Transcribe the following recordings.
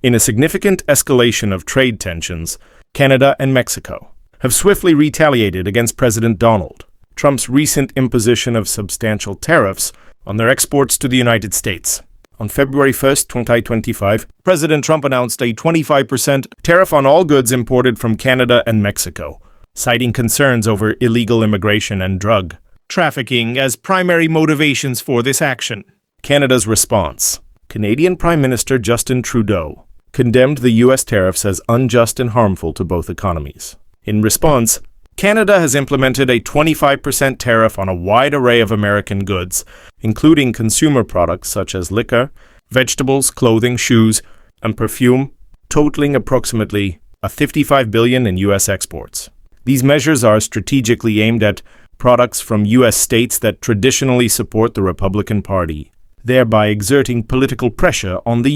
In a significant escalation of trade tensions, Canada and Mexico have swiftly retaliated against President Donald Trump's recent imposition of substantial tariffs on their exports to the United States. On February 1st, 2025, President Trump announced a 25% tariff on all goods imported from Canada and Mexico, citing concerns over illegal immigration and drug trafficking as primary motivations for this action. Canada's response. Canadian Prime Minister Justin Trudeau condemned the U.S. tariffs as unjust and harmful to both economies. In response, Canada has implemented a 25% tariff on a wide array of American goods, including consumer products such as liquor, vegetables, clothing, shoes, and perfume, totaling approximately $55 billion in U.S. exports. These measures are strategically aimed at products from U.S. states that traditionally support the Republican Party, thereby exerting political pressure on the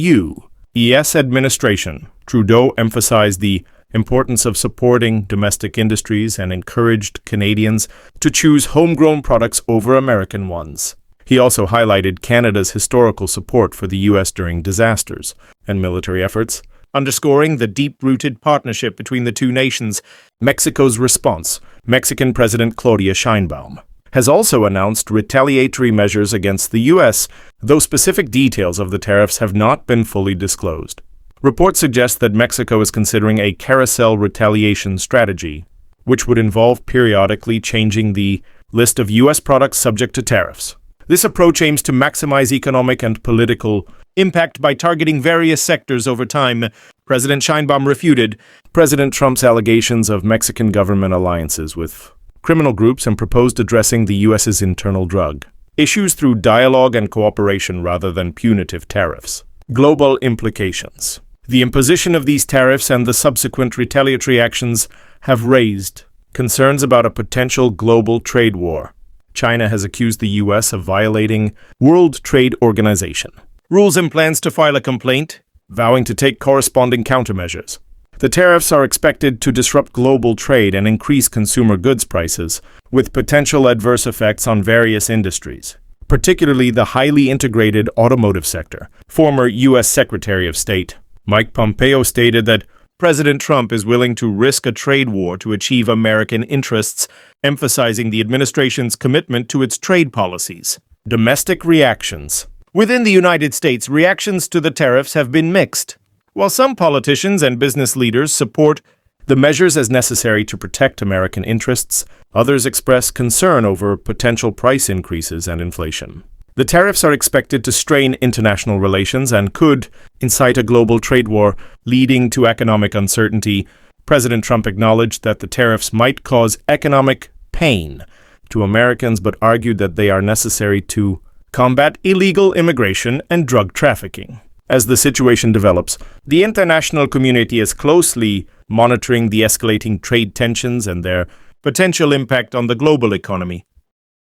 U.S. administration. Trudeau emphasized the importance of supporting domestic industries and encouraged Canadians to choose homegrown products over American ones. He also highlighted Canada's historical support for the U.S. during disasters and military efforts, underscoring the deep-rooted partnership between the two nations. Mexico's response. Mexican President Claudia Sheinbaum has also announced retaliatory measures against the U.S., though specific details of the tariffs have not been fully disclosed. Reports suggest that Mexico is considering a carousel retaliation strategy, which would involve periodically changing the list of U.S. products subject to tariffs. This approach aims to maximize economic and political impact by targeting various sectors over time. President Sheinbaum refuted President Trump's allegations of Mexican government alliances with criminal groups and proposed addressing the U.S.'s internal drug issues through dialogue and cooperation rather than punitive tariffs. Global implications. The imposition of these tariffs and the subsequent retaliatory actions have raised concerns about a potential global trade war. China has accused the U.S. of violating World Trade Organization rules and plans to file a complaint, vowing to take corresponding countermeasures. The tariffs are expected to disrupt global trade and increase consumer goods prices, with potential adverse effects on various industries, particularly the highly integrated automotive sector. Former U.S. Secretary of State Mike Pompeo stated that President Trump is willing to risk a trade war to achieve American interests, emphasizing the administration's commitment to its trade policies. Domestic reactions. Within the United States, reactions to the tariffs have been mixed. While some politicians and business leaders support the measures as necessary to protect American interests, others express concern over potential price increases and inflation. The tariffs are expected to strain international relations and could incite a global trade war, leading to economic uncertainty. President Trump acknowledged that the tariffs might cause economic pain to Americans, but argued that they are necessary to combat illegal immigration and drug trafficking. As the situation develops, the international community is closely monitoring the escalating trade tensions and their potential impact on the global economy.